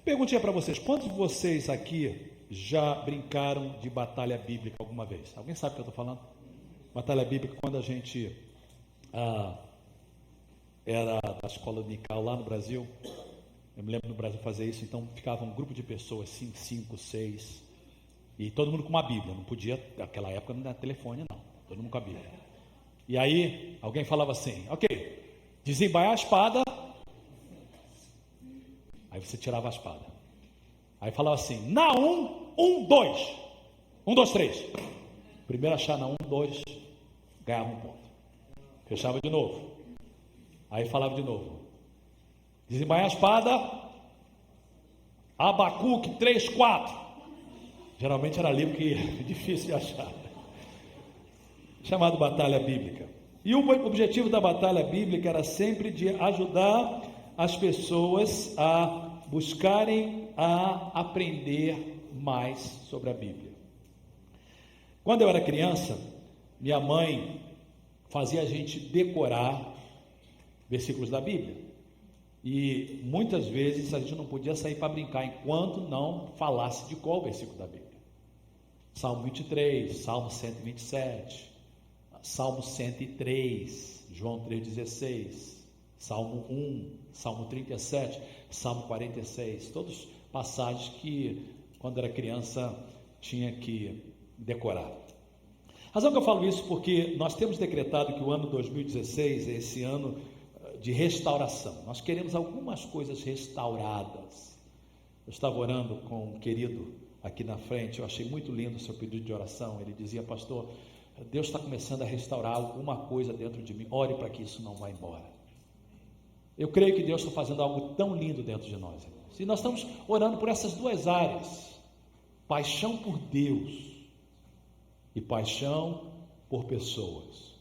Perguntinha para vocês: quantos de vocês aqui já brincaram de batalha bíblica alguma vez? Alguém sabe o que eu estou falando? Batalha bíblica, quando a gente era da escola dominical lá no Brasil, eu me lembro no Brasil fazer isso, então ficava um grupo de pessoas, 5, 6, e todo mundo com uma Bíblia, não podia, naquela época não era telefone não, todo mundo com a Bíblia. E aí, alguém falava assim: ok, desembainhar a espada. Aí você tirava a espada. Aí falava assim: na 1, 2. 1, 2, 3. Primeiro achar na 1, 2, ganhava um ponto. Fechava de novo. Aí falava de novo: desembainhar a espada. Abacuque 3, 4. Geralmente era livro que é difícil de achar. Chamado batalha bíblica. E o objetivo da batalha bíblica era sempre de ajudar as pessoas a buscarem a aprender mais sobre a Bíblia. Quando eu era criança, minha mãe fazia a gente decorar versículos da Bíblia, e muitas vezes a gente não podia sair para brincar enquanto não falasse de qual versículo da Bíblia. Salmo 23, Salmo 127, Salmo 103, João 3,16, Salmo 1, Salmo 37, Salmo 46, todos passagens que, quando era criança, tinha que decorar. A razão que eu falo isso porque nós temos decretado que o ano 2016 é esse ano de restauração. Nós queremos algumas coisas restauradas. Eu estava orando com um querido aqui na frente, eu achei muito lindo o seu pedido de oração. Ele dizia: pastor, Deus está começando a restaurar alguma coisa dentro de mim, ore para que isso não vá embora. Eu creio que Deus está fazendo algo tão lindo dentro de nós, irmãos. E nós estamos orando por essas duas áreas: paixão por Deus e paixão por pessoas.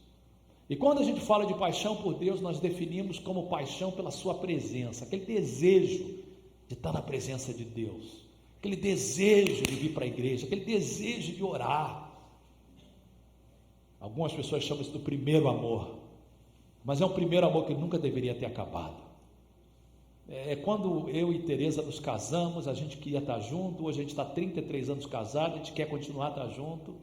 E quando a gente fala de paixão por Deus, nós definimos como paixão pela sua presença, aquele desejo de estar na presença de Deus, aquele desejo de vir para a igreja, aquele desejo de orar. Algumas pessoas chamam isso do primeiro amor, mas é um primeiro amor que nunca deveria ter acabado. É quando eu e Tereza nos casamos, a gente queria estar junto. Hoje a gente está 33 anos casado, a gente quer continuar a estar junto,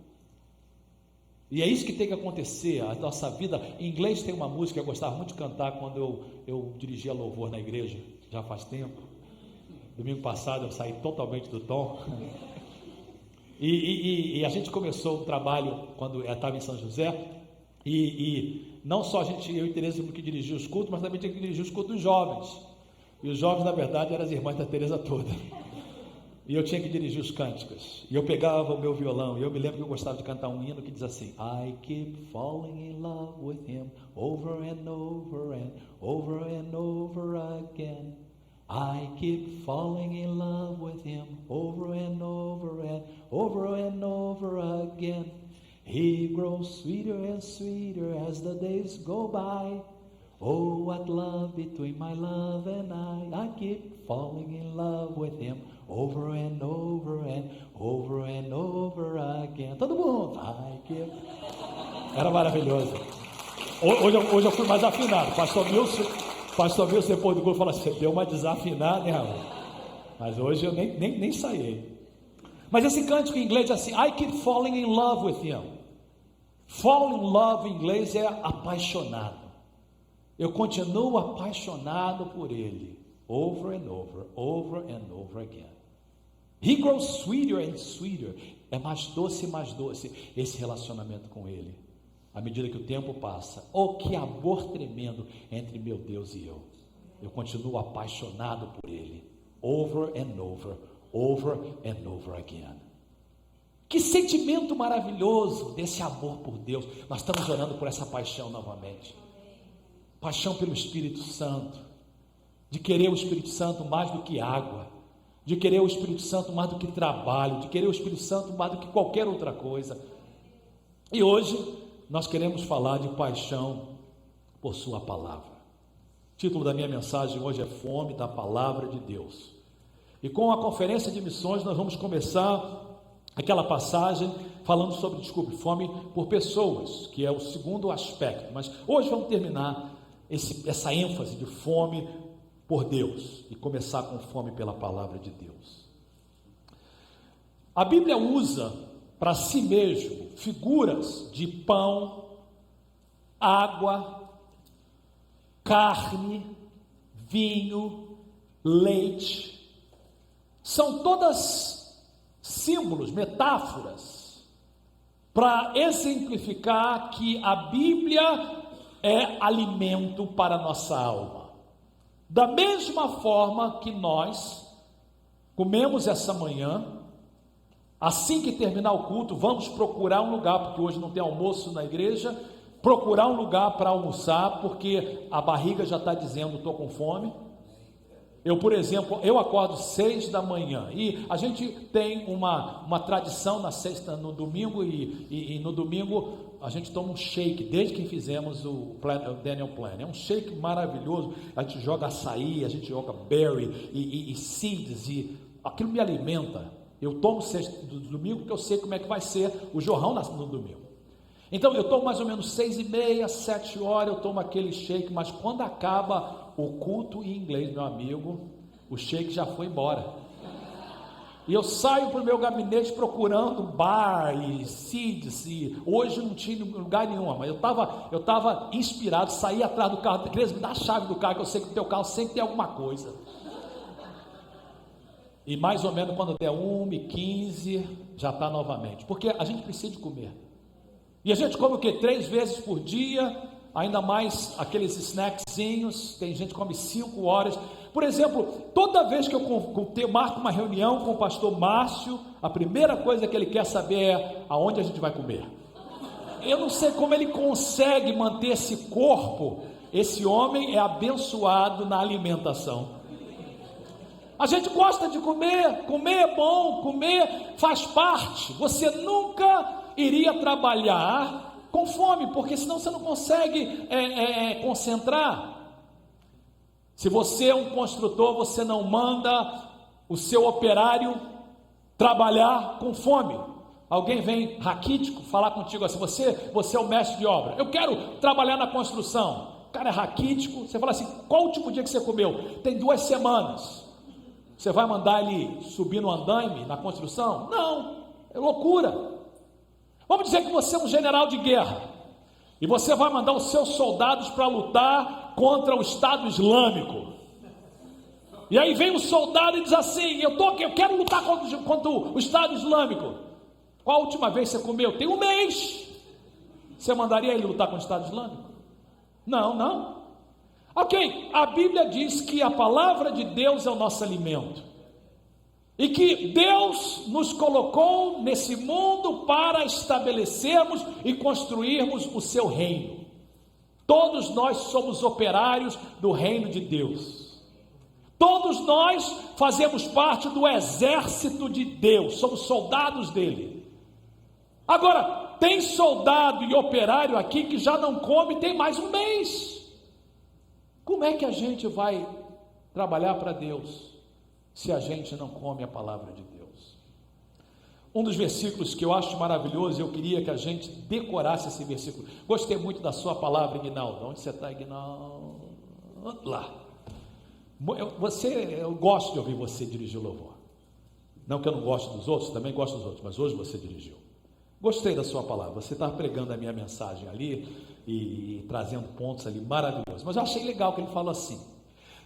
e é isso que tem que acontecer. A nossa vida, em inglês tem uma música que eu gostava muito de cantar quando eu dirigia louvor na igreja, já faz tempo. Domingo passado eu saí totalmente do tom. E a gente começou um trabalho quando eu estava em São José, e não só eu e Tereza que dirigia os cultos, mas também tinha que dirigir os cultos dos jovens, e os jovens na verdade eram as irmãs da Tereza toda, e eu tinha que dirigir os cânticos, e eu pegava o meu violão, e eu me lembro que eu gostava de cantar um hino que diz assim: I keep falling in love with him, over and over and over and over again. I keep falling in love with him, over and over and over and over again. He grows sweeter and sweeter as the days go by. Oh, what love between my love and I keep falling in love with him, over and over and over and over again. Todo mundo, I keep... Era maravilhoso. Hoje eu fui mais afinado. Pastor Milson, depois do gol, falou assim: você deu uma desafinada, né, Raul? Mas hoje eu nem saí. Mas esse cântico em inglês é assim: I keep falling in love with him. Fall in love em inglês é apaixonado. Eu continuo apaixonado por ele, over and over, over and over again. He grows sweeter and sweeter. É mais doce e mais doce esse relacionamento com ele, à medida que o tempo passa. Oh, que amor tremendo entre meu Deus e eu. Eu continuo apaixonado por ele, over and over, over and over again. Que sentimento maravilhoso desse amor por Deus. Nós estamos orando por essa paixão novamente. Paixão pelo Espírito Santo, de querer o Espírito Santo mais do que água, de querer o Espírito Santo mais do que trabalho, de querer o Espírito Santo mais do que qualquer outra coisa. E hoje nós queremos falar de paixão por sua palavra. O título da minha mensagem hoje é Fome da Palavra de Deus. E com a conferência de missões nós vamos começar aquela passagem falando sobre, fome por pessoas, que é o segundo aspecto. Mas hoje vamos terminar essa ênfase de fome por Deus e começar com fome pela palavra de Deus. A Bíblia usa para si mesmo figuras de pão, água, carne, vinho, leite. São todas símbolos, metáforas, para exemplificar que a Bíblia é alimento para a nossa alma. Da mesma forma que nós comemos essa manhã, assim que terminar o culto, vamos procurar um lugar, porque hoje não tem almoço na igreja, procurar um lugar para almoçar, porque a barriga já está dizendo, estou com fome. Eu, por exemplo, eu acordo 6 da manhã, e a gente tem uma tradição na sexta, no domingo, e no domingo a gente toma um shake, desde que fizemos o Daniel Plan, é um shake maravilhoso, a gente joga açaí, a gente joga berry, e seeds, e aquilo me alimenta. Eu tomo sexta do domingo, porque eu sei como é que vai ser o jorrão no domingo. Então eu tomo mais ou menos 6h30, 7 horas, eu tomo aquele shake, mas quando acaba o culto em inglês, meu amigo, o shake já foi embora. E eu saio para o meu gabinete procurando bar e seeds, e hoje não tinha lugar nenhum, mas eu estava inspirado, saí atrás do carro, Cris, me dá a chave do carro, que eu sei que o teu carro sempre tem alguma coisa. E mais ou menos quando der 1h15, já está novamente, porque a gente precisa de comer. E a gente come o quê? 3 vezes por dia, ainda mais aqueles snackzinhos, tem gente que come 5 horas. Por exemplo, toda vez que eu marco uma reunião com o pastor Márcio, a primeira coisa que ele quer saber é aonde a gente vai comer. Eu não sei como ele consegue manter esse corpo. Esse homem é abençoado na alimentação. A gente gosta de comer, comer é bom, comer faz parte. Você nunca iria trabalhar com fome, porque senão você não consegue concentrar. Se você é um construtor, você não manda o seu operário trabalhar com fome. Alguém vem raquítico falar contigo assim, você é o mestre de obra, eu quero trabalhar na construção. O cara é raquítico, você fala assim, qual o último dia que você comeu? Tem 2 semanas. Você vai mandar ele subir no andaime na construção? Não, é loucura. Vamos dizer que você é um general de guerra e você vai mandar os seus soldados para lutar contra o Estado Islâmico. E aí vem um soldado e diz assim, eu quero lutar contra o Estado Islâmico. Qual a última vez você comeu? Tem 1 mês. Você mandaria ele lutar contra o Estado Islâmico? Não. Ok, a Bíblia diz que a palavra de Deus é o nosso alimento. E que Deus nos colocou nesse mundo para estabelecermos e construirmos o seu reino. Todos nós somos operários do reino de Deus. Todos nós fazemos parte do exército de Deus, somos soldados dele. Agora, tem soldado e operário aqui que já não come tem mais 1 mês. Como é que a gente vai trabalhar para Deus se a gente não come a palavra de Deus? Um dos versículos que eu acho maravilhoso, eu queria que a gente decorasse esse versículo. Gostei muito da sua palavra, Ignaldo. Onde você está, Ignaldo? Lá. Eu gosto de ouvir você dirigir o louvor. Não que eu não goste dos outros, também gosto dos outros, mas hoje você dirigiu. Gostei da sua palavra, você estava pregando a minha mensagem ali e trazendo pontos ali maravilhosos. Mas eu achei legal que ele falou assim: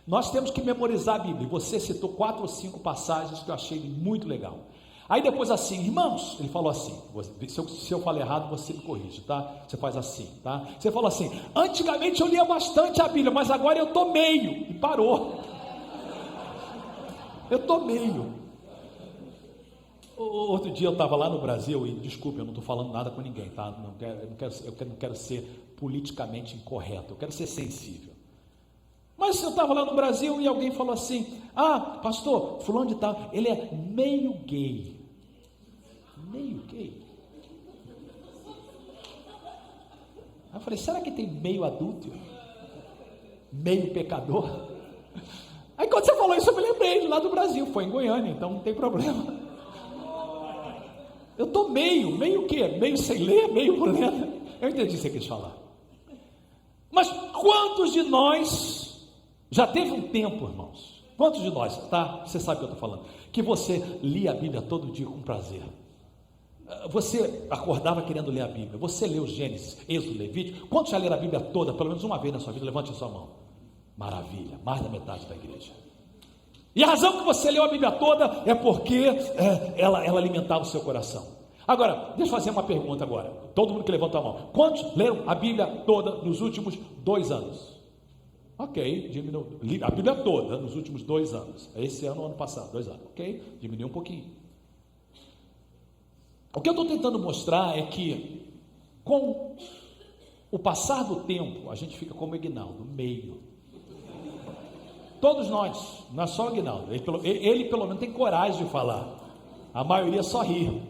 nós temos que memorizar a Bíblia. E você citou 4 ou 5 passagens que eu achei muito legal. Aí depois assim, irmãos, ele falou assim, se eu falar errado, você me corrige, tá? Você faz assim, tá? Você falou assim, antigamente eu lia bastante a Bíblia, mas agora eu estou meio, e parou. Eu estou meio. Outro dia eu estava lá no Brasil, e desculpe, eu não estou falando nada com ninguém, tá? Eu não quero ser politicamente incorreto, eu quero ser sensível. Mas eu estava lá no Brasil e alguém falou assim, pastor, fulano de tal, ele é meio gay. Meio gay? Aí eu falei, será que tem meio adulto? Meio pecador? Aí quando você falou isso, eu me lembrei de lá do Brasil, foi em Goiânia, então não tem problema. Eu estou meio o quê? Meio sem ler, meio por lendo. Eu entendi o que você quis falar. Mas quantos de nós Já teve um tempo, irmãos, quantos de nós, tá? Você sabe o que eu estou falando, que você lia a Bíblia todo dia com prazer. Você acordava querendo ler a Bíblia, você leu Gênesis, Êxodo, Levítico. Quantos já leram a Bíblia toda, pelo menos uma vez na sua vida? Levante a sua mão. Maravilha, mais da metade da igreja. E a razão que você leu a Bíblia toda é porque ela alimentava o seu coração. Agora, deixa eu fazer uma pergunta agora. Todo mundo que levantou a mão. Quantos leram a Bíblia toda nos últimos 2 anos? Ok, diminuiu. A Bíblia toda nos últimos 2 anos. Esse ano ou ano passado, 2 anos. Ok, diminuiu um pouquinho. O que eu estou tentando mostrar é que, com o passar do tempo, a gente fica como Aguinaldo, meio. Todos nós, não é só o Aguinaldo, ele pelo menos tem coragem de falar, a maioria só ri.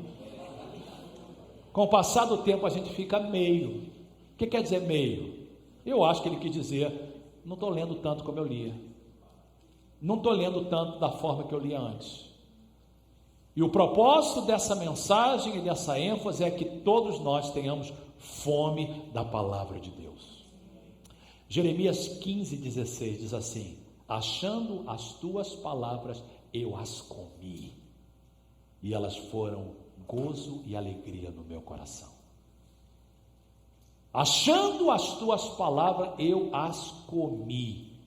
Com o passar do tempo, a gente fica meio. O que quer dizer meio? Eu acho que ele quis dizer, não estou lendo tanto como eu lia, não estou lendo tanto da forma que eu lia antes. E o propósito dessa mensagem e dessa ênfase é que todos nós tenhamos fome da palavra de Deus. Jeremias 15:16 diz assim: achando as tuas palavras, eu as comi, e elas foram gozo e alegria no meu coração. Achando as tuas palavras, eu as comi,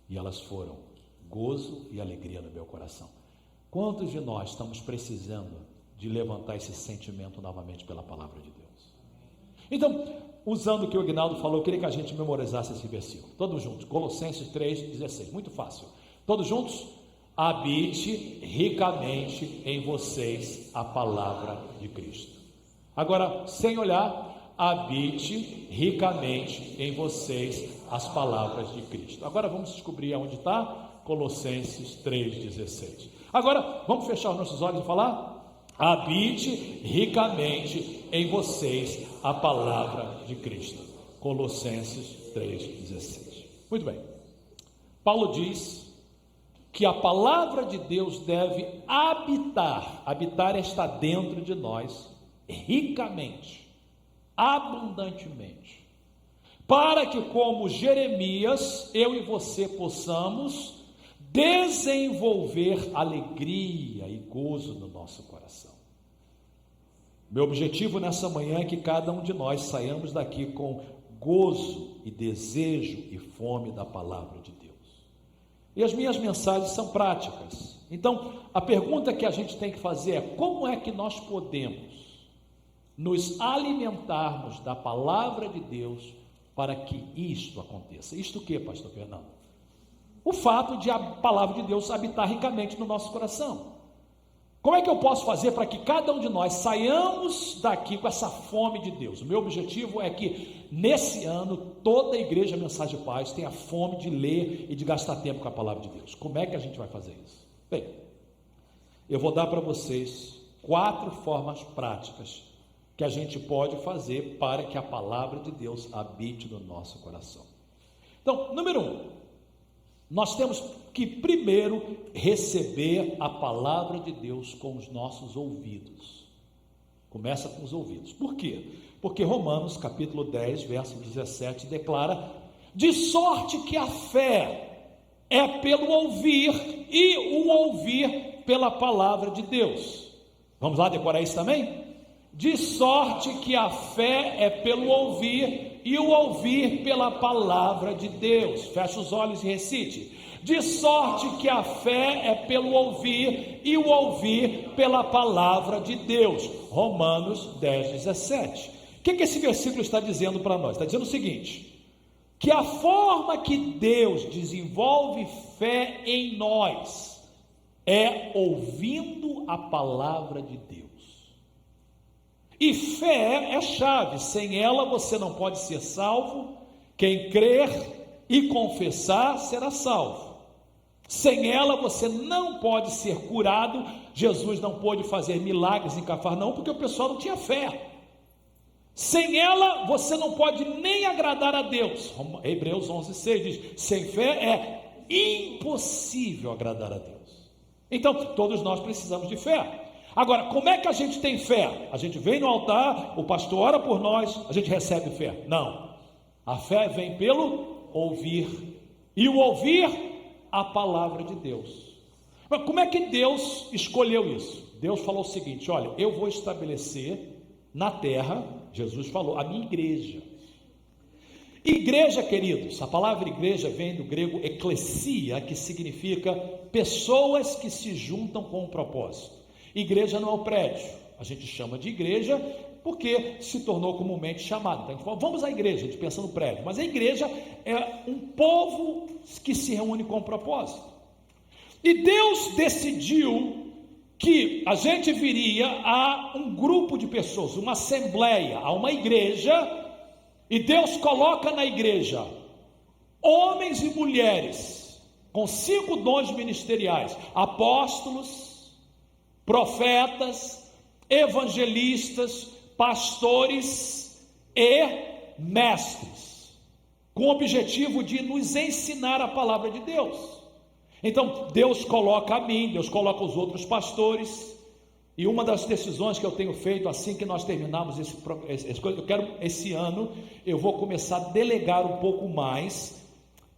e elas foram gozo e alegria no meu coração. Quantos de nós estamos precisando de levantar esse sentimento novamente pela palavra de Deus? Então, usando o que o Aguinaldo falou, eu queria que a gente memorizasse esse versículo. Todos juntos, Colossenses 3:16, muito fácil. Todos juntos? Habite ricamente em vocês a palavra de Cristo. Agora, sem olhar, habite ricamente em vocês as palavras de Cristo. Agora vamos descobrir aonde está? Colossenses 3:16. Agora, vamos fechar os nossos olhos e falar? Habite ricamente em vocês a palavra de Cristo. Colossenses 3:16. Muito bem. Paulo diz que a palavra de Deus deve habitar é estar dentro de nós, ricamente, abundantemente, para que, como Jeremias, eu e você possamos desenvolver alegria e gozo no nosso coração. Meu objetivo nessa manhã é que cada um de nós saiamos daqui com gozo e desejo e fome da palavra de Deus. E as minhas mensagens são práticas. Então, a pergunta que a gente tem que fazer é: como é que nós podemos nos alimentarmos da palavra de Deus para que isto aconteça? Isto o que, pastor Fernando? O fato de a palavra de Deus habitar ricamente no nosso coração. Como é que eu posso fazer para que cada um de nós saiamos daqui com essa fome de Deus? O meu objetivo é que nesse ano toda a igreja Mensagem de Paz tenha fome de ler e de gastar tempo com a palavra de Deus. Como é que a gente vai fazer isso? Bem, eu vou dar para vocês 4 formas práticas que a gente pode fazer para que a palavra de Deus habite no nosso coração. Então, número 1, nós temos que primeiro receber a palavra de Deus com os nossos ouvidos. Começa com os ouvidos. Por quê? Porque Romanos capítulo 10, verso 17 declara: de sorte que a fé é pelo ouvir, e o ouvir pela palavra de Deus. Vamos lá decorar isso também? De sorte que a fé é pelo ouvir, e o ouvir pela palavra de Deus. Fecha os olhos e recite: de sorte que a fé é pelo ouvir, e o ouvir pela palavra de Deus. Romanos 10, 17. O que esse versículo está dizendo para nós? Está dizendo o seguinte: que a forma que Deus desenvolve fé em nós é ouvindo a palavra de Deus. E fé é chave, sem ela você não pode ser salvo. Quem crer e confessar será salvo. Sem ela você não pode ser curado. Jesus não pôde fazer milagres em Cafarnaum porque o pessoal não tinha fé. Sem ela você não pode nem agradar a Deus. Hebreus 11:6 diz: sem fé é impossível agradar a Deus. Então todos nós precisamos de fé. Agora, como é que a gente tem fé? A gente vem no altar, o pastor ora por nós, a gente recebe fé? Não, a fé vem pelo ouvir e o ouvir a palavra de Deus. Mas como é que Deus escolheu isso? Deus falou o seguinte: olha, eu vou estabelecer na terra, Jesus falou, a minha igreja. Igreja, queridos, a palavra igreja vem do grego eclesia, que significa pessoas que se juntam com um propósito. Igreja não é o prédio, a gente chama de igreja porque se tornou comumente chamado. Então a gente fala, vamos à igreja, a gente pensa no prédio, mas a igreja é um povo que se reúne com um propósito. E Deus decidiu que a gente viria a um grupo de pessoas, uma assembleia, a uma igreja. E Deus coloca na igreja homens e mulheres com 5 dons ministeriais: apóstolos, profetas, evangelistas, pastores e mestres, com o objetivo de nos ensinar a palavra de Deus. Então Deus coloca a mim, Deus coloca os outros pastores. E uma das decisões que eu tenho feito assim que nós terminarmos esse ano, eu vou começar a delegar um pouco mais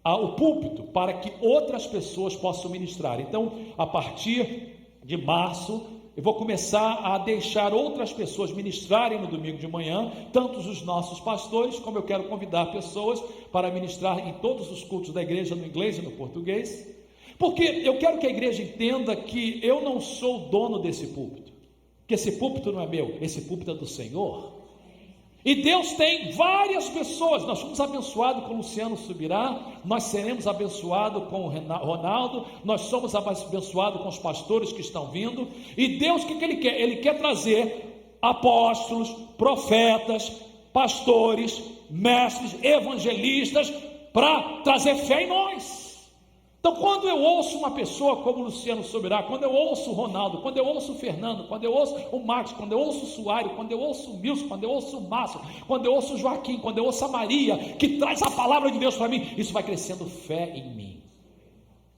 o púlpito para que outras pessoas possam ministrar. Então, a partir de março, eu vou começar a deixar outras pessoas ministrarem no domingo de manhã, tanto os nossos pastores, como eu quero convidar pessoas para ministrar em todos os cultos da igreja, no inglês e no português, porque eu quero que a igreja entenda que eu não sou o dono desse púlpito, que esse púlpito não é meu, esse púlpito é do Senhor. E Deus tem várias pessoas. Nós fomos abençoados com o Luciano Subirá, nós seremos abençoados com o Ronaldo, nós somos abençoados com os pastores que estão vindo. E Deus, o que Ele quer? Ele quer trazer apóstolos, profetas, pastores, mestres, evangelistas, para trazer fé em nós. Então, quando eu ouço uma pessoa como o Luciano Subirá, quando eu ouço o Ronaldo, quando eu ouço o Fernando, quando eu ouço o Marcos, quando eu ouço o Suário, quando eu ouço o Milson, quando eu ouço o Márcio, quando eu ouço o Joaquim, quando eu ouço a Maria, que traz a palavra de Deus para mim, isso vai crescendo fé em mim.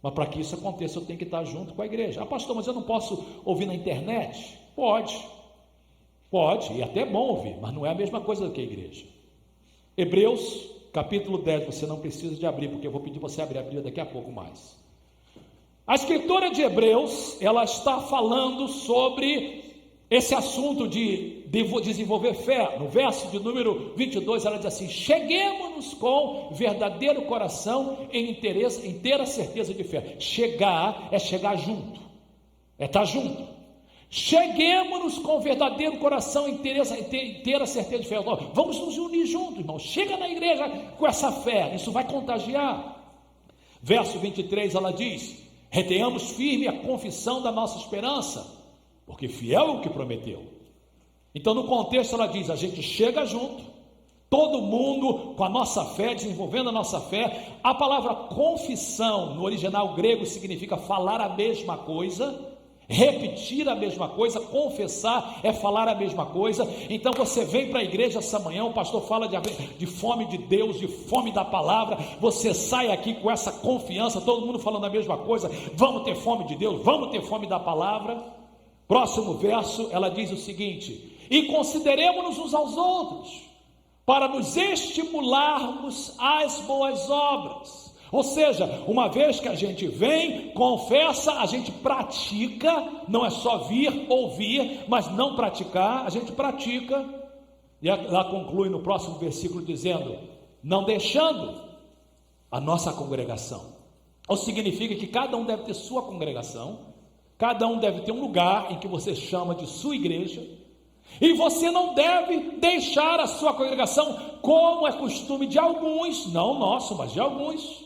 Mas para que isso aconteça, eu tenho que estar junto com a igreja. Ah, pastor, mas eu não posso ouvir na internet? Pode, e até é bom ouvir, mas não é a mesma coisa do que a igreja. Hebreus capítulo 10, você não precisa de abrir, porque eu vou pedir você abrir a Bíblia daqui a pouco mais. A escritora de Hebreus, ela está falando sobre esse assunto de desenvolver fé. No verso de número 22, ela diz assim: cheguemos-nos com verdadeiro coração em inteira certeza de fé. Chegar é chegar junto, é estar junto. Cheguemos-nos com verdadeiro coração, inteira certeza de fé. Vamos nos unir juntos, irmão. Chega na igreja com essa fé, isso vai contagiar. Verso 23, ela diz: retenhamos firme a confissão da nossa esperança, porque fiel é o que prometeu. Então, no contexto, ela diz: a gente chega junto, todo mundo com a nossa fé, desenvolvendo a nossa fé. A palavra confissão, no original grego, significa falar a mesma coisa, repetir a mesma coisa. Confessar é falar a mesma coisa. Então você vem para a igreja essa manhã, o pastor fala de fome de Deus, de fome da palavra, você sai aqui com essa confiança, todo mundo falando a mesma coisa: vamos ter fome de Deus, vamos ter fome da palavra. Próximo verso, ela diz o seguinte: e consideremos-nos uns aos outros, para nos estimularmos às boas obras. Ou seja, uma vez que a gente vem, confessa, a gente pratica, não é só vir, ouvir, mas não praticar, a gente pratica. E ela conclui no próximo versículo dizendo: não deixando a nossa congregação. Ou significa que cada um deve ter sua congregação, cada um deve ter um lugar em que você chama de sua igreja, e você não deve deixar a sua congregação, como é costume de alguns, não nosso, mas de alguns.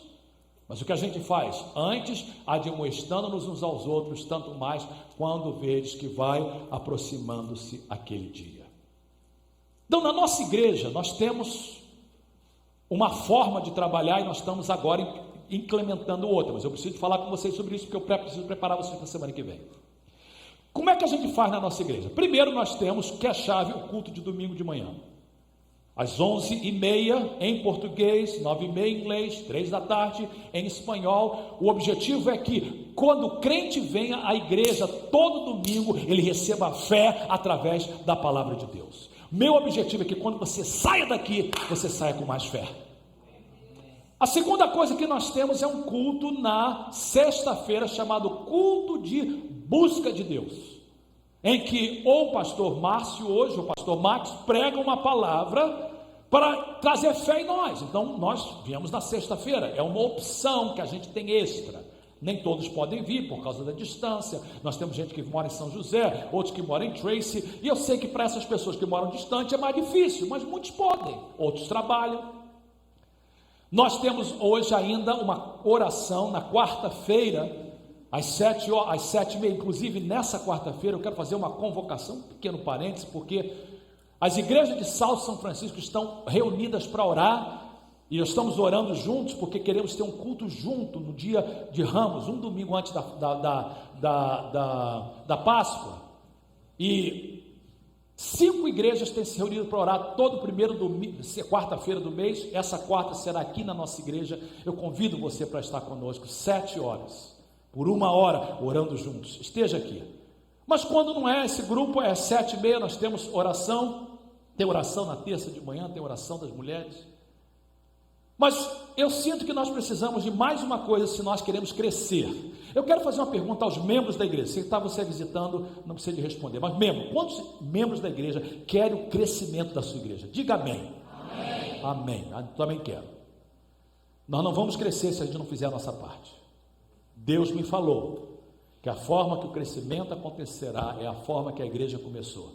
Mas o que a gente faz? Antes, admoestando-nos uns aos outros, tanto mais quando vedes que vai aproximando-se aquele dia. Então, na nossa igreja, nós temos uma forma de trabalhar e nós estamos agora implementando outra. Mas eu preciso falar com vocês sobre isso, porque eu preciso preparar vocês para a semana que vem. Como é que a gente faz na nossa igreja? Primeiro, nós temos, que é a chave, o culto de domingo de manhã. Às 11h30 em português, 9h30 em inglês, 3 da tarde em espanhol. O objetivo é que quando o crente venha à igreja todo domingo, ele receba fé através da palavra de Deus. Meu objetivo é que quando você saia daqui, você saia com mais fé. A segunda coisa que nós temos é um culto na sexta-feira, chamado culto de busca de Deus, em que ou o pastor Márcio hoje, ou o pastor Max, pregam uma palavra para trazer fé em nós. Então nós viemos na sexta-feira, é uma opção que a gente tem extra. Nem todos podem vir por causa da distância. Nós temos gente que mora em São José, outros que moram em Tracy, e eu sei que para essas pessoas que moram distante é mais difícil, mas muitos podem, outros trabalham. Nós temos hoje ainda uma oração na quarta-feira, às 7h30, inclusive nessa quarta-feira eu quero fazer uma convocação, um pequeno parênteses, porque as igrejas de Salto São Francisco estão reunidas para orar, e nós estamos orando juntos, porque queremos ter um culto junto no dia de Ramos, um domingo antes da Páscoa, e 5 igrejas têm se reunido para orar todo primeiro domingo, quarta-feira do mês. Essa quarta será aqui na nossa igreja. Eu convido você para estar conosco, 7 horas, por 1 hora, orando juntos. Esteja aqui. Mas quando não é esse grupo, é 7h30, nós temos oração. Tem oração na terça de manhã, tem oração das mulheres. Mas eu sinto que nós precisamos de mais uma coisa se nós queremos crescer. Eu quero fazer uma pergunta aos membros da igreja. Se está você visitando, não precisa de responder. Mas quantos membros da igreja querem o crescimento da sua igreja? Diga amém. Amém. Amém. Eu também quero. Nós não vamos crescer se a gente não fizer a nossa parte. Deus me falou que a forma que o crescimento acontecerá é a forma que a igreja começou.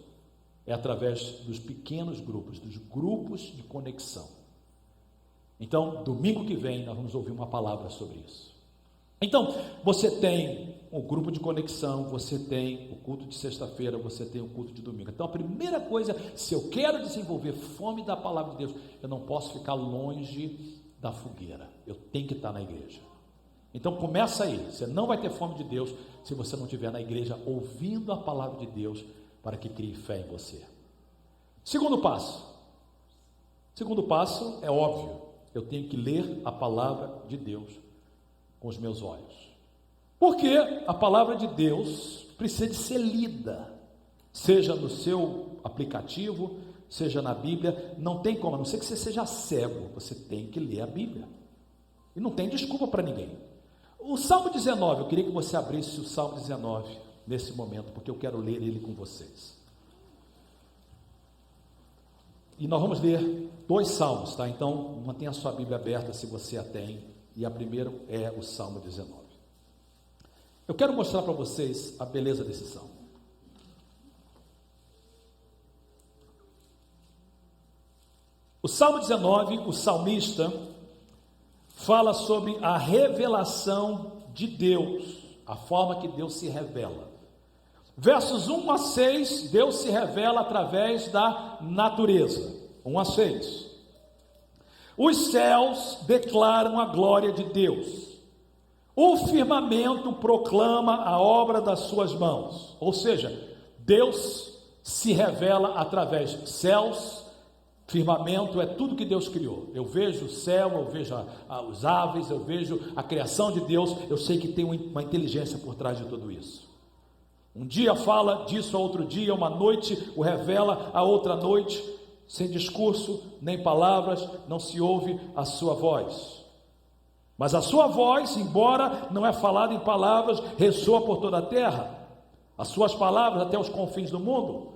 É através dos pequenos grupos, dos grupos de conexão. Então, domingo que vem, nós vamos ouvir uma palavra sobre isso. Então, você tem o grupo de conexão, você tem o culto de sexta-feira, você tem o culto de domingo. Então, a primeira coisa, se eu quero desenvolver fome da palavra de Deus, eu não posso ficar longe da fogueira. Eu tenho que estar na igreja. Então, começa aí. Você não vai ter fome de Deus se você não estiver na igreja ouvindo a palavra de Deus para que crie fé em você. Segundo passo. Segundo passo é óbvio. Eu tenho que ler a palavra de Deus com os meus olhos. Porque a palavra de Deus precisa de ser lida, seja no seu aplicativo, seja na Bíblia. Não tem como, a não ser que você seja cego, você tem que ler a Bíblia. E não tem desculpa para ninguém. O Salmo 19, eu queria que você abrisse o Salmo 19 nesse momento, porque eu quero ler ele com vocês. E nós vamos ler 2 salmos, tá? Então, mantenha a sua Bíblia aberta se você a tem. E a primeira é o Salmo 19. Eu quero mostrar para vocês a beleza desse salmo. O Salmo 19, o salmista fala sobre a revelação de Deus, a forma que Deus se revela. Versos 1 a 6, Deus se revela através da natureza. 1 a 6. Os céus declaram a glória de Deus. O firmamento proclama a obra das suas mãos. Ou seja, Deus se revela através dos céus. Firmamento é tudo que Deus criou. Eu vejo o céu, eu vejo os aves, eu vejo a criação de Deus. Eu sei que tem uma inteligência por trás de tudo isso. Um dia fala disso a outro dia, uma noite o revela a outra noite, sem discurso, nem palavras, não se ouve a sua voz. Mas a sua voz, embora não é falada em palavras, ressoa por toda a terra. As suas palavras até os confins do mundo.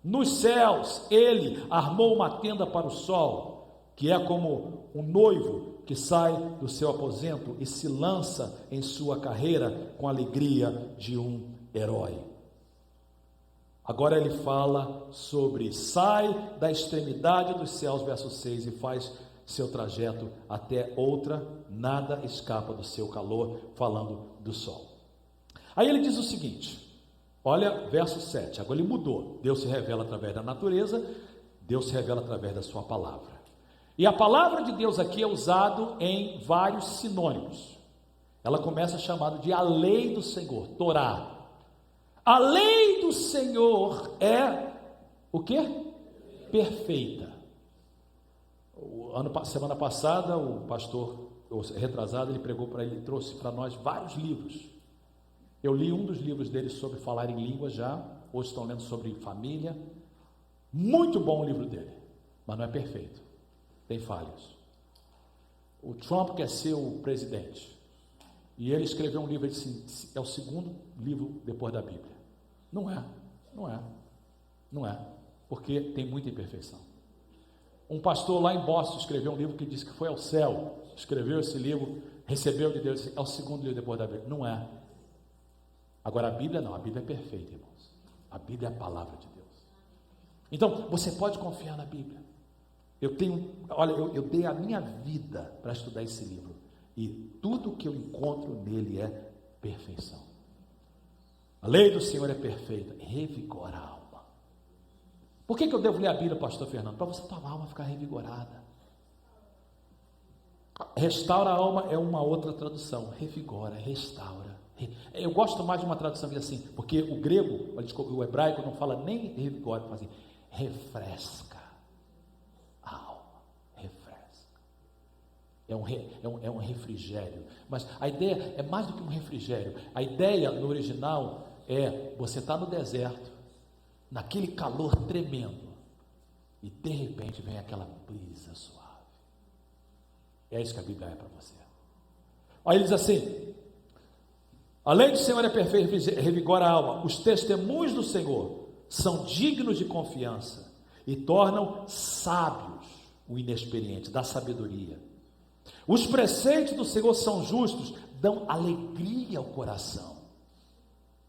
Nos céus, ele armou uma tenda para o sol, que é como um noivo que sai do seu aposento e se lança em sua carreira com a alegria de um herói. Agora ele fala sobre sai da extremidade dos céus, verso 6, e faz seu trajeto até outra, nada escapa do seu calor, falando do sol. Aí ele diz o seguinte, olha, verso 7, agora ele mudou, Deus se revela através da natureza, Deus se revela através da sua palavra. E a palavra de Deus aqui é usado em vários sinônimos. Ela começa chamada de a lei do Senhor, Torá. A lei do Senhor é o quê? Perfeita. Semana passada, o pastor, retrasado, ele pregou para ele, trouxe para nós vários livros. Eu li um dos livros dele sobre falar em línguas já, hoje estão lendo sobre família. Muito bom o livro dele, mas não é perfeito, tem falhas. o Trump quer ser o presidente. E ele escreveu um livro, ele disse, é o segundo livro depois da Bíblia. Não é, porque tem muita imperfeição. Um pastor lá em Boston escreveu um livro que disse que foi ao céu, escreveu esse livro, recebeu de Deus, é o segundo livro depois da Bíblia. Não é. Agora a Bíblia não, a Bíblia é perfeita, irmãos. A Bíblia é a palavra de Deus. Então, você pode confiar na Bíblia. Eu dei a minha vida para estudar esse livro. E tudo que eu encontro nele é perfeição. A lei do Senhor é perfeita, revigora a alma. Por que eu devo ler a Bíblia, pastor Fernando? Para você tua alma ficar revigorada. Restaura a alma é uma outra tradução. Revigora, restaura. Eu gosto mais de uma tradução assim, porque o grego, o hebraico não fala nem revigora, fala assim, refresca a alma, refresca. É um refrigério, mas a ideia é mais do que um refrigério. A ideia no original é você estar no deserto, naquele calor tremendo, e de repente vem aquela brisa suave. É isso que a Bíblia é para você. Aí ele diz assim: a lei do Senhor é perfeita, revigora a alma. Os testemunhos do Senhor são dignos de confiança e tornam sábios o inexperiente, dá sabedoria. Os preceitos do Senhor são justos, dão alegria ao coração.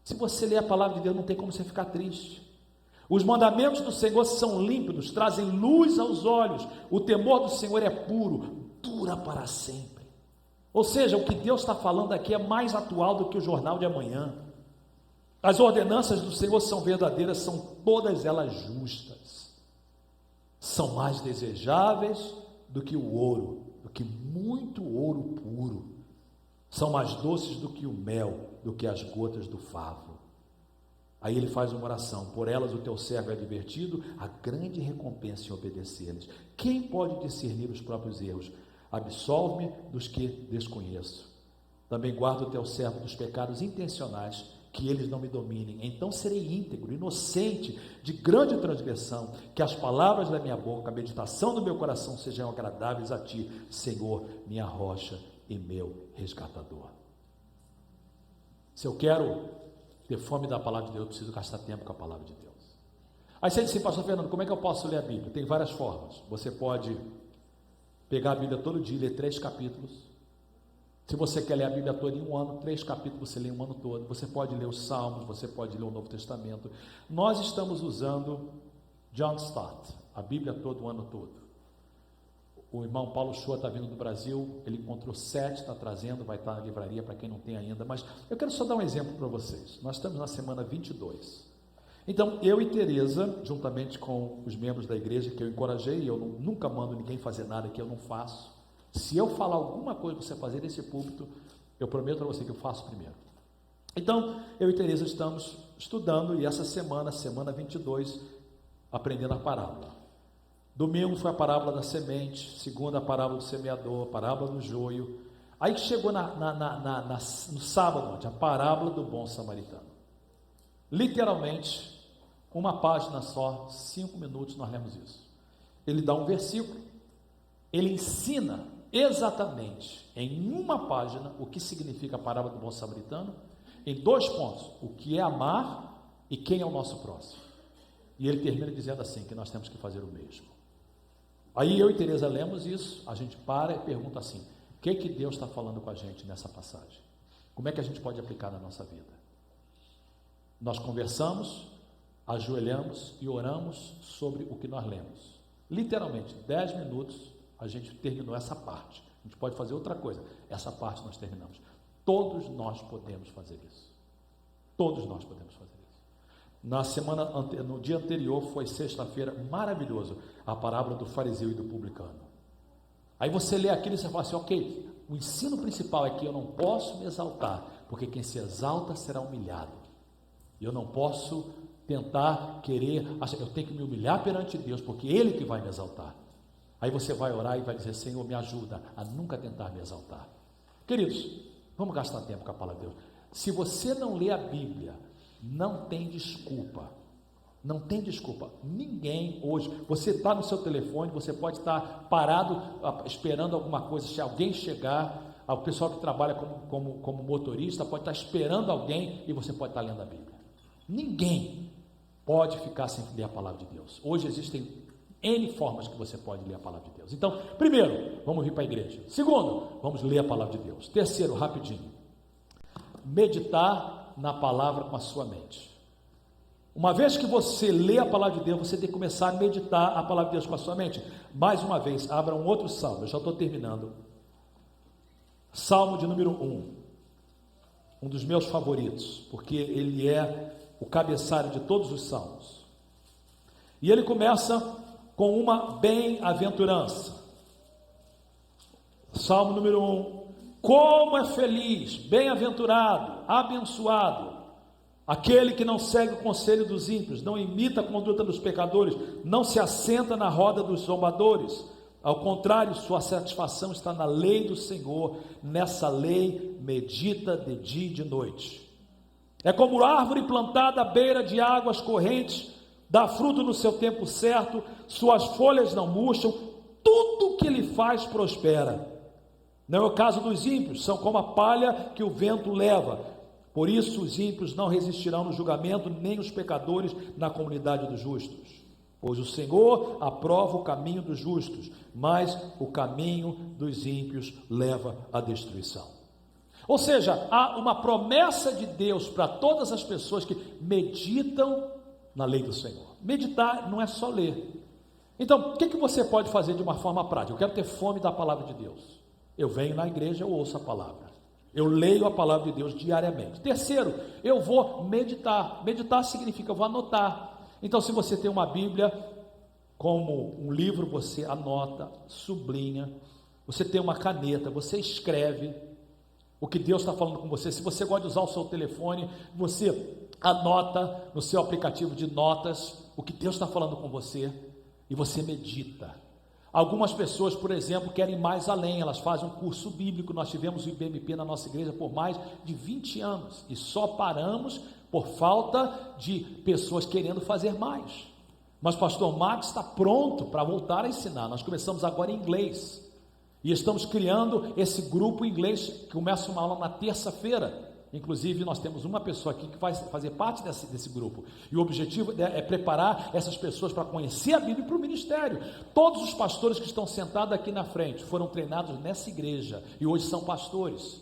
Se você ler a palavra de Deus, não tem como você ficar triste. Os mandamentos do Senhor são límpidos, trazem luz aos olhos. O temor do Senhor é puro, dura para sempre. Ou seja, o que Deus está falando aqui é mais atual do que o jornal de amanhã. As ordenanças do Senhor são verdadeiras, são todas elas justas. São mais desejáveis do que o ouro, do que muito ouro puro. São mais doces do que o mel, do que as gotas do favo. Aí ele faz uma oração: por elas o teu servo é divertido, a grande recompensa em obedecê-las. Quem pode discernir os próprios erros? Absolve-me dos que desconheço. Também guarda o teu servo dos pecados intencionais, que eles não me dominem. Então serei íntegro, inocente de grande transgressão. Que as palavras da minha boca, a meditação do meu coração sejam agradáveis a ti, Senhor, minha rocha e meu resgatador. Se eu quero ter fome da palavra de Deus, eu preciso gastar tempo com a palavra de Deus. Aí você diz assim: pastor Fernando, como é que eu posso ler a Bíblia? Tem várias formas. Você pode pegar a Bíblia todo dia e ler 3 capítulos. Se você quer ler a Bíblia toda em um ano, 3 capítulos você lê um ano todo. Você pode ler os Salmos, você pode ler o Novo Testamento. Nós estamos usando John Stott, a Bíblia todo o ano todo. O irmão Paulo Shoa está vindo do Brasil, ele encontrou 7, está trazendo, vai estar na livraria para quem não tem ainda. Mas eu quero só dar um exemplo para vocês. Nós estamos na semana 22. Então, eu e Tereza, juntamente com os membros da igreja que eu encorajei, eu nunca mando ninguém fazer nada que eu não faço. Se eu falar alguma coisa para você fazer nesse púlpito, eu prometo para você que eu faço primeiro. Então, eu e Tereza estamos estudando, e essa semana 22, aprendendo a parábola. Domingo foi a parábola da semente, segunda a parábola do semeador, a parábola do joio. Aí chegou no sábado, a parábola do bom samaritano. Literalmente, uma página só, 5 minutos nós lemos isso. Ele dá um versículo, ele ensina exatamente em uma página o que significa a parábola do bom samaritano, em 2 pontos: o que é amar e quem é o nosso próximo. E ele termina dizendo assim, que nós temos que fazer o mesmo. Aí eu e Tereza lemos isso, a gente para e pergunta assim: o que que Deus está falando com a gente nessa passagem? Como é que a gente pode aplicar na nossa vida? Nós conversamos, ajoelhamos e oramos sobre o que nós lemos. Literalmente, 10 minutos a gente terminou essa parte. A gente pode fazer outra coisa, essa parte nós terminamos. Todos nós podemos fazer isso. Todos nós podemos fazer isso. No dia anterior, foi sexta-feira, maravilhoso, a parábola do fariseu e do publicano. Aí você lê aquilo e você fala assim: ok, o ensino principal é que eu não posso me exaltar, porque quem se exalta será humilhado. Eu não posso tentar eu tenho que me humilhar perante Deus, porque Ele que vai me exaltar. Aí você vai orar e vai dizer: Senhor, me ajuda a nunca tentar me exaltar. Queridos, vamos gastar tempo com a palavra de Deus. Se você não lê a Bíblia, não tem desculpa. Não tem desculpa. Ninguém hoje, você está no seu telefone, você pode estar parado esperando alguma coisa, se alguém chegar, o pessoal que trabalha como motorista pode estar esperando alguém e você pode estar lendo a Bíblia. Ninguém pode ficar sem ler a palavra de Deus. Hoje existem N formas que você pode ler a palavra de Deus. Então, primeiro, vamos vir para a igreja. Segundo, vamos ler a palavra de Deus. Terceiro, rapidinho, meditar na palavra com a sua mente. Uma vez que você lê a palavra de Deus, você tem que começar a meditar a palavra de Deus com a sua mente. Mais uma vez, abra um outro salmo, eu já estou terminando. Salmo de número 1, um dos meus favoritos, porque ele é o cabeçalho de todos os salmos. E ele começa com uma bem-aventurança. Salmo número 1. Como é feliz, bem-aventurado, abençoado aquele que não segue o conselho dos ímpios, não imita a conduta dos pecadores, não se assenta na roda dos zombadores. Ao contrário, sua satisfação está na lei do Senhor, nessa lei medita de dia e de noite. É como árvore plantada à beira de águas correntes, dá fruto no seu tempo certo, suas folhas não murcham, tudo que ele faz prospera. Não é o caso dos ímpios, são como a palha que o vento leva. Por isso os ímpios não resistirão no julgamento, nem os pecadores na comunidade dos justos. Pois o Senhor aprova o caminho dos justos, mas o caminho dos ímpios leva à destruição. Ou seja, há uma promessa de Deus para todas as pessoas que meditam na lei do Senhor. Meditar não é só ler. Então, o que você pode fazer de uma forma prática? Eu quero ter fome da palavra de Deus. Eu venho na igreja, eu ouço a palavra. Eu leio a palavra de Deus diariamente. Terceiro, eu vou meditar. Meditar significa eu vou anotar. Então, se você tem uma Bíblia como um livro, você anota, sublinha. Você tem uma caneta, você escreve o que Deus está falando com você. Se você gosta de usar o seu telefone, você anota no seu aplicativo de notas o que Deus está falando com você e você medita. Algumas pessoas, por exemplo, querem mais além, elas fazem um curso bíblico. Nós tivemos o IBMP na nossa igreja por mais de 20 anos e só paramos por falta de pessoas querendo fazer mais. Mas pastor Max está pronto para voltar a ensinar. Nós começamos agora em inglês e estamos criando esse grupo em inglês que começa uma aula na terça-feira. Inclusive nós temos uma pessoa aqui que vai fazer parte desse grupo, e o objetivo é preparar essas pessoas para conhecer a Bíblia e para o ministério. Todos os pastores que estão sentados aqui na frente foram treinados nessa igreja e hoje são pastores.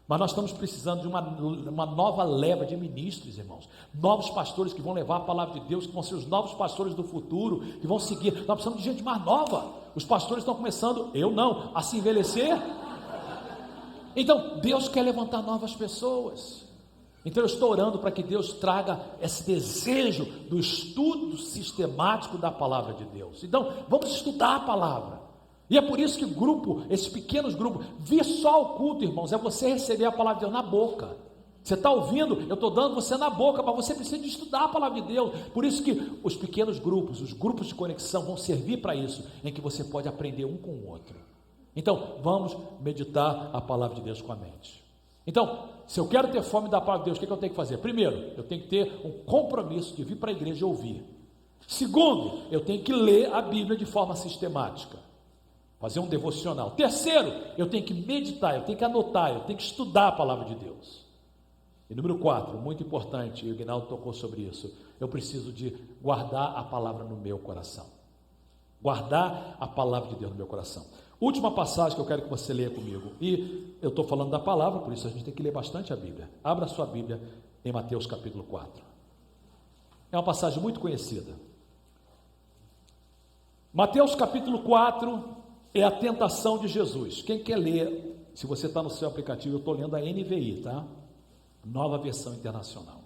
Mas nós estamos precisando de uma nova leva de ministros, irmãos, novos pastores que vão levar a palavra de Deus, que vão ser os novos pastores do futuro, que vão seguir. Nós precisamos de gente mais nova. Os pastores estão começando, eu não, a se envelhecer. Então, Deus quer levantar novas pessoas. Então, eu estou orando para que Deus traga esse desejo do estudo sistemático da palavra de Deus. Então, vamos estudar a palavra. E é por isso que esses pequenos grupos, vir só o culto, irmãos, é você receber a palavra de Deus na boca. Você está ouvindo? Eu estou dando você na boca, mas você precisa de estudar a palavra de Deus. Por isso que os pequenos grupos, os grupos de conexão vão servir para isso, em que você pode aprender um com o outro. Então, vamos meditar a palavra de Deus com a mente. Então, se eu quero ter fome da palavra de Deus, o que eu tenho que fazer? Primeiro, eu tenho que ter um compromisso de vir para a igreja e ouvir. Segundo, eu tenho que ler a Bíblia de forma sistemática, fazer um devocional. Terceiro, eu tenho que meditar, eu tenho que anotar, eu tenho que estudar a palavra de Deus. E número 4, muito importante, e o Guinaldo tocou sobre isso, eu preciso de guardar a palavra no meu coração. Guardar a palavra de Deus no meu coração. Última passagem que eu quero que você leia comigo, e eu estou falando da palavra, por isso a gente tem que ler bastante a Bíblia. Abra a sua Bíblia em Mateus capítulo 4. É uma passagem muito conhecida. Mateus capítulo 4 é a tentação de Jesus. Quem quer ler, se você está no seu aplicativo, eu estou lendo a NVI, tá? Nova Versão Internacional.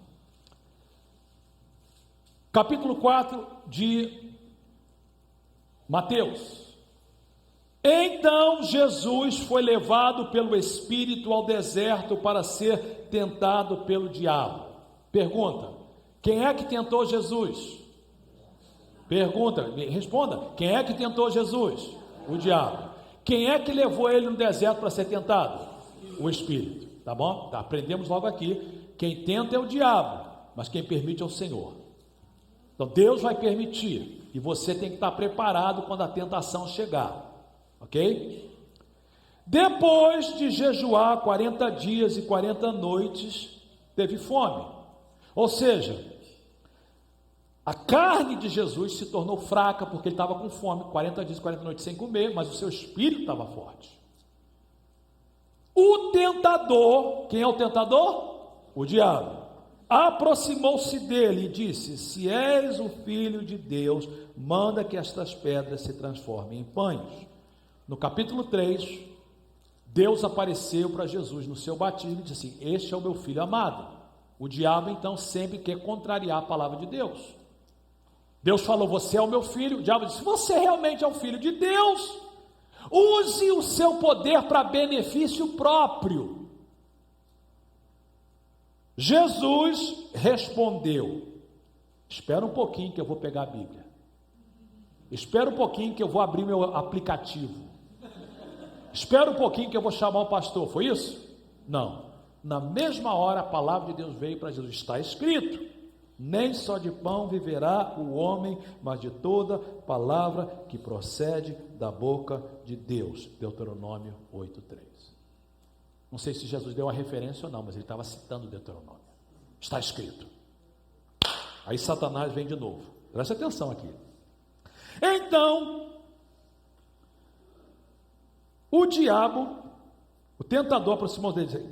Capítulo 4 de Mateus. Então Jesus foi levado pelo Espírito ao deserto para ser tentado pelo diabo. Pergunta: quem é que tentou Jesus? Pergunta, responda: quem é que tentou Jesus? O diabo. Quem é que levou ele no deserto para ser tentado? O Espírito. Tá bom? Tá, aprendemos logo aqui. Quem tenta é o diabo, mas quem permite é o Senhor. Então Deus vai permitir, e você tem que estar preparado quando a tentação chegar, ok? Depois de jejuar 40 dias e 40 noites, teve fome. Ou seja, a carne de Jesus se tornou fraca porque ele estava com fome, 40 dias e 40 noites sem comer, mas o seu espírito estava forte. O tentador, quem é o tentador? O diabo. Aproximou-se dele e disse: se és o filho de Deus, manda que estas pedras se transformem em pães. No capítulo 3, Deus apareceu para Jesus no seu batismo e disse assim: este é o meu filho amado. O diabo então sempre quer contrariar a palavra de Deus. Deus falou: você é o meu filho. O diabo disse: você realmente é o filho de Deus, use o seu poder para benefício próprio. Jesus respondeu: espera um pouquinho que eu vou pegar a Bíblia, espera um pouquinho que eu vou abrir meu aplicativo, espera um pouquinho que eu vou chamar o pastor. Foi isso? Não. Na mesma hora a palavra de Deus veio para Jesus. Está escrito: nem só de pão viverá o homem, mas de toda palavra que procede da boca de Deus. Deuteronômio 8:3. Não sei se Jesus deu uma referência ou não, mas ele estava citando Deuteronômio. Está escrito. Aí Satanás vem de novo. Preste atenção aqui. Então, o diabo, o tentador aproximou dele.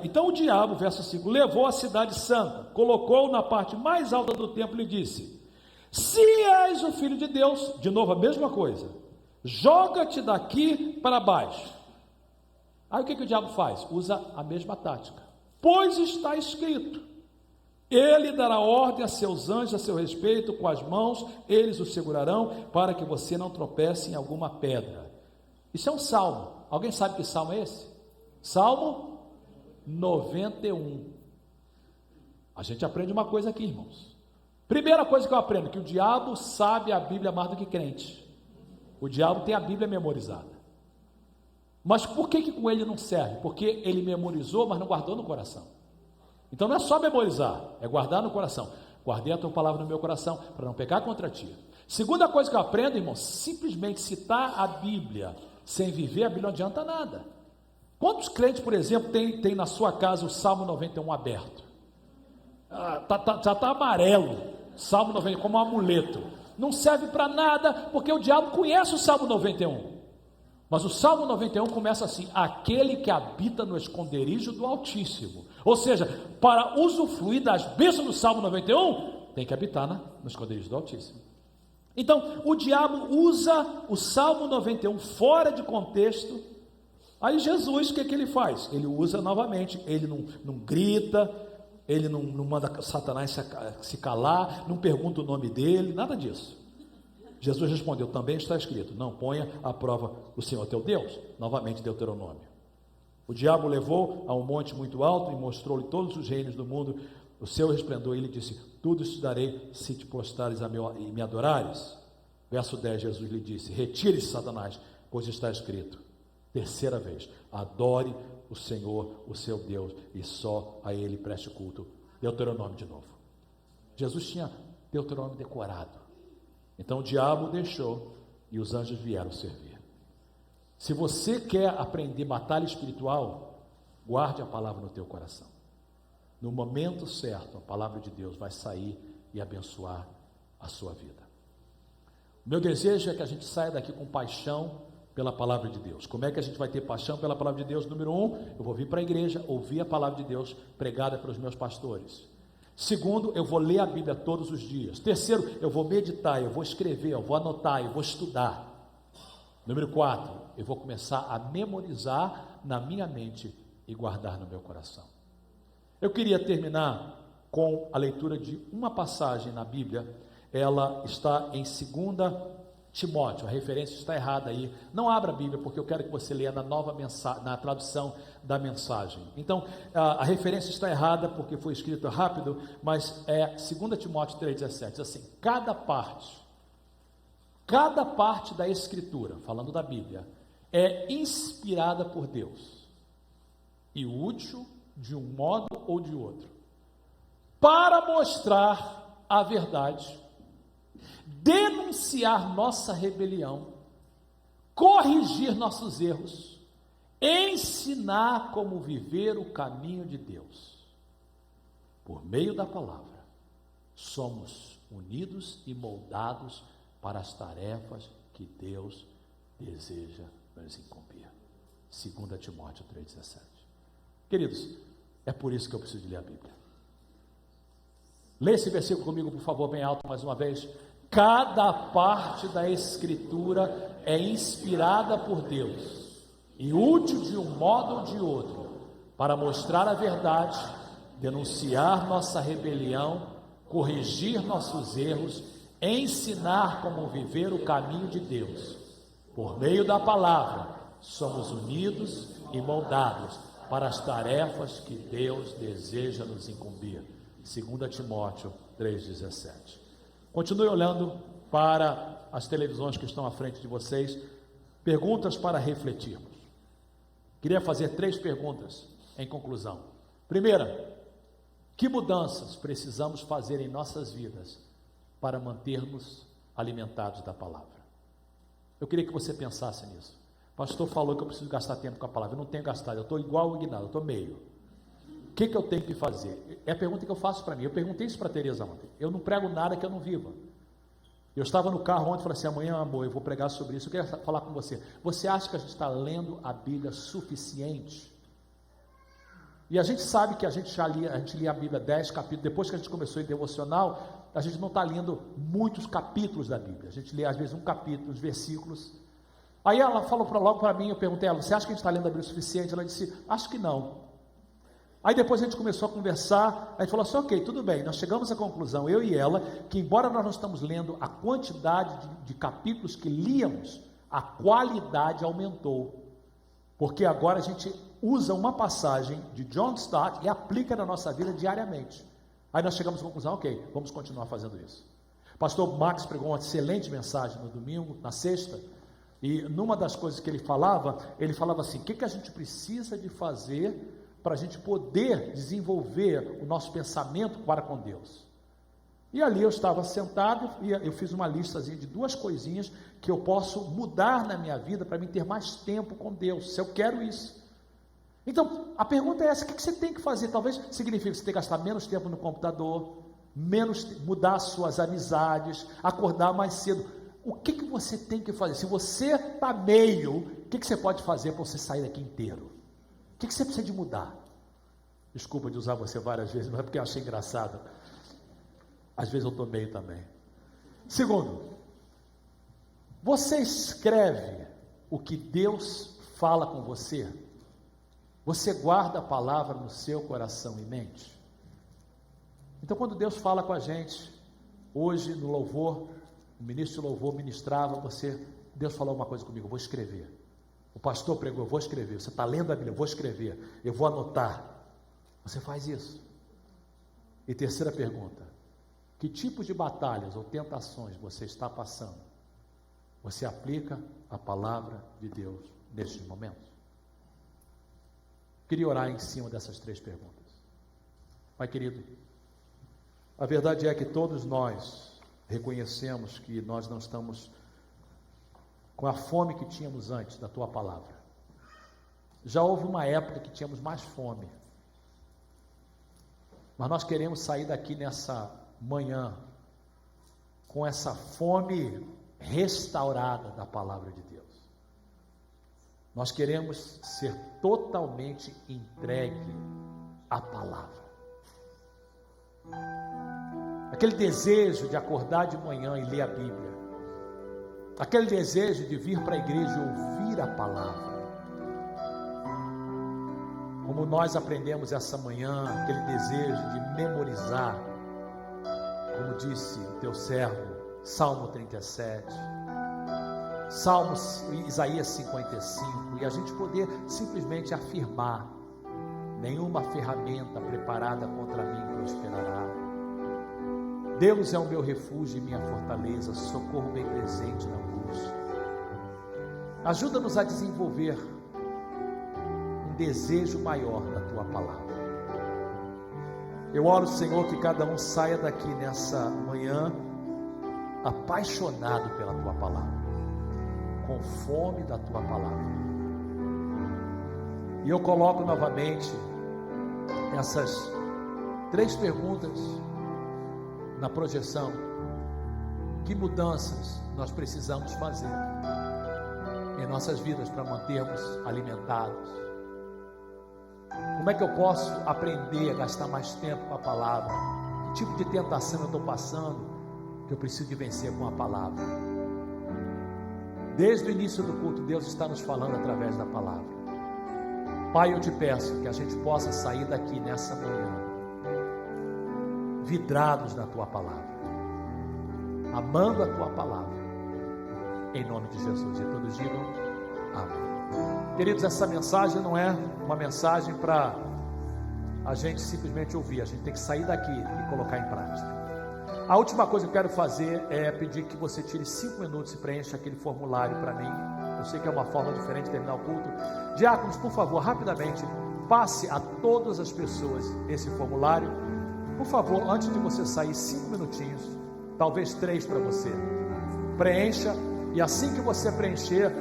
Então o diabo, verso 5, levou a cidade santa, colocou-o na parte mais alta do templo e disse: se és o filho de Deus, de novo a mesma coisa, joga-te daqui para baixo. Aí o que o diabo faz? Usa a mesma tática. Pois está escrito: ele dará ordem a seus anjos a seu respeito, com as mãos eles o segurarão, para que você não tropece em alguma pedra. Isso é um salmo. Alguém sabe que salmo é esse? Salmo 91. A gente aprende uma coisa aqui, irmãos. Primeira coisa que eu aprendo: que o diabo sabe a Bíblia mais do que crente. O diabo tem a Bíblia memorizada. Mas por que com ele não serve? Porque ele memorizou, mas não guardou no coração. Então não é só memorizar, é guardar no coração. Guardei a tua palavra no meu coração, para não pecar contra ti. Segunda coisa que eu aprendo, irmão: simplesmente citar a Bíblia sem viver a Bíblia não adianta nada. Quantos crentes, por exemplo, tem na sua casa o Salmo 91 aberto? Já está amarelo, Salmo 91 como um amuleto. Não serve para nada, porque o diabo conhece o Salmo 91. Mas o Salmo 91 começa assim: aquele que habita no esconderijo do Altíssimo. Ou seja, para usufruir das bênçãos do Salmo 91, tem que habitar no esconderijo do Altíssimo. Então, o diabo usa o Salmo 91 fora de contexto. Aí Jesus, o que ele faz? Ele usa novamente. Ele não grita, ele não manda Satanás se calar, não pergunta o nome dele, nada disso. Jesus respondeu: também está escrito: não ponha à prova o Senhor teu Deus. Novamente Deuteronômio. O diabo levou a um monte muito alto e mostrou-lhe todos os reinos do mundo, o seu resplendor, e ele disse: tudo isso te darei se te prostrares e me adorares. Verso 10, Jesus lhe disse: retire-se, Satanás, pois está escrito. Terceira vez: adore o Senhor, o seu Deus, e só a ele preste culto. Deuteronômio de novo. Jesus tinha Deuteronômio decorado. Então o diabo deixou e os anjos vieram servir. Se você quer aprender batalha espiritual, guarde a palavra no teu coração. No momento certo, a palavra de Deus vai sair e abençoar a sua vida. O meu desejo é que a gente saia daqui com paixão pela palavra de Deus. Como é que a gente vai ter paixão pela palavra de Deus? Número 1, eu vou vir para a igreja, ouvir a palavra de Deus pregada pelos meus pastores. Segundo, eu vou ler a Bíblia todos os dias. Terceiro, eu vou meditar, eu vou escrever, eu vou anotar, eu vou estudar. Número 4, eu vou começar a memorizar na minha mente e guardar no meu coração. Eu queria terminar com a leitura de uma passagem na Bíblia. Ela está em 2 Timóteo, a referência está errada aí. Não abra a Bíblia, porque eu quero que você leia na tradução da mensagem. Então, a referência está errada porque foi escrita rápido, mas é 2 Timóteo 3,17. Diz assim: cada parte da Escritura, falando da Bíblia, é inspirada por Deus e útil de um modo ou de outro, para mostrar a verdade, denunciar nossa rebelião, corrigir nossos erros, ensinar como viver o caminho de Deus. Por meio da palavra, somos unidos e moldados para as tarefas que Deus deseja nos incumbir. 2 Timóteo 3,17. Queridos, é por isso que eu preciso de ler a Bíblia. Lê esse versículo comigo, por favor, bem alto mais uma vez. Cada parte da Escritura é inspirada por Deus e útil de um modo ou de outro para mostrar a verdade, denunciar nossa rebelião, corrigir nossos erros, ensinar como viver o caminho de Deus. Por meio da palavra, somos unidos e moldados para as tarefas que Deus deseja nos incumbir. 2 Timóteo 3,17. Continue olhando para as televisões que estão à frente de vocês. Perguntas para refletirmos. Queria fazer 3 perguntas em conclusão. Primeira, que mudanças precisamos fazer em nossas vidas para mantermos alimentados da palavra? Eu queria que você pensasse nisso. O pastor falou que eu preciso gastar tempo com a palavra. Eu não tenho gastado, eu estou igual o Ignaldo, eu estou meio. O que eu tenho que fazer? É a pergunta que eu faço para mim. Eu perguntei isso para a Tereza ontem. Eu não prego nada que eu não viva. Eu estava no carro ontem e falei assim: amanhã, amor, eu vou pregar sobre isso. Eu queria falar com você. Você acha que a gente está lendo a Bíblia suficiente? E a gente sabe que a gente lia a Bíblia 10 capítulos. Depois que a gente começou em devocional, a gente não está lendo muitos capítulos da Bíblia. A gente lê às vezes um capítulo, uns versículos. Aí ela falou logo para mim, eu perguntei a ela: você acha que a gente está lendo a Bíblia suficiente? Ela disse: acho que não. Aí depois a gente começou a conversar, a gente falou assim: ok, tudo bem, nós chegamos à conclusão, eu e ela, que embora nós não estamos lendo a quantidade de capítulos que líamos, a qualidade aumentou, porque agora a gente usa uma passagem de John Stott e aplica na nossa vida diariamente. Aí nós chegamos à conclusão: ok, vamos continuar fazendo isso. O pastor Max pregou uma excelente mensagem no domingo, na sexta, e numa das coisas que ele falava assim: o que a gente precisa de fazer para a gente poder desenvolver o nosso pensamento para com Deus. E ali eu estava sentado e eu fiz uma listazinha de 2 coisinhas que eu posso mudar na minha vida para mim ter mais tempo com Deus, se eu quero isso. Então, a pergunta é essa: o que você tem que fazer? Talvez signifique que você tem que gastar menos tempo no computador, mudar suas amizades, acordar mais cedo. O que você tem que fazer? Se você está meio, o que você pode fazer para você sair daqui inteiro? O que você precisa de mudar? Desculpa de usar você várias vezes, mas é porque eu achei engraçado. Às vezes eu estou meio também. Segundo, você escreve o que Deus fala com você? Você guarda a palavra no seu coração e mente? Então, quando Deus fala com a gente, hoje no louvor, o ministro de louvor ministrava, Deus falou uma coisa comigo: eu vou escrever. O pastor pregou: eu vou escrever. Você está lendo a Bíblia? Eu vou escrever, eu vou anotar. Você faz isso. E terceira pergunta: que tipo de batalhas ou tentações você está passando? Você aplica a palavra de Deus nestes momentos? Queria orar em cima dessas 3 perguntas. Pai querido, a verdade é que todos nós reconhecemos que nós não estamos com a fome que tínhamos antes da Tua palavra. Já houve uma época que tínhamos mais fome, mas nós queremos sair daqui nessa manhã com essa fome restaurada da palavra de Deus. Nós queremos ser totalmente entregue à palavra. Aquele desejo de acordar de manhã e ler a Bíblia, aquele desejo de vir para a igreja e ouvir a palavra. Como nós aprendemos essa manhã, aquele desejo de memorizar, como disse o teu servo, Salmo 37, Salmos, Isaías 55, e a gente poder simplesmente afirmar: nenhuma ferramenta preparada contra mim prosperará. Deus é o meu refúgio e minha fortaleza, socorro bem presente na angústia. Ajuda-nos a desenvolver um desejo maior da Tua palavra. Eu oro, Senhor, que cada um saia daqui nessa manhã apaixonado pela Tua Palavra, com fome da Tua Palavra. E eu coloco novamente essas 3 perguntas na projeção. Que mudanças nós precisamos fazer em nossas vidas para mantermos alimentados? Como é que eu posso aprender a gastar mais tempo com a palavra? Que tipo de tentação eu estou passando que eu preciso de vencer com a palavra? Desde o início do culto, Deus está nos falando através da palavra. Pai, eu te peço que a gente possa sair daqui nessa manhã vidrados na Tua palavra, amando a Tua palavra, em nome de Jesus. E todos digam amém. Queridos, essa mensagem não é uma mensagem para a gente simplesmente ouvir, a gente tem que sair daqui e colocar em prática. A última coisa que eu quero fazer é pedir que você tire 5 minutos e preencha aquele formulário para mim. Eu sei que é uma forma diferente de terminar o culto. Diáconos, por favor, rapidamente, passe a todas as pessoas esse formulário. Por favor, antes de você sair, 5 minutinhos, talvez 3 para você. Preencha, e assim que você preencher,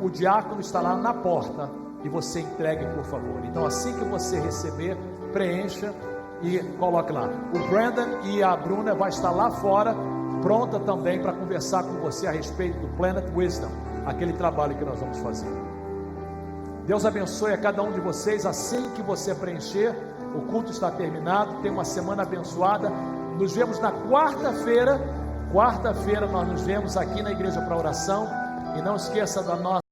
o diácono estará na porta e você entregue, por favor. Então, assim que você receber, preencha e coloque lá. O Brandon e a Bruna vai estar lá fora, pronta também para conversar com você a respeito do Planet Wisdom, aquele trabalho que nós vamos fazer. Deus abençoe a cada um de vocês. Assim que você preencher, o culto está terminado. Tem uma semana abençoada. Nos vemos na quarta-feira. Quarta-feira nós nos vemos aqui na igreja para oração. E não esqueça da nossa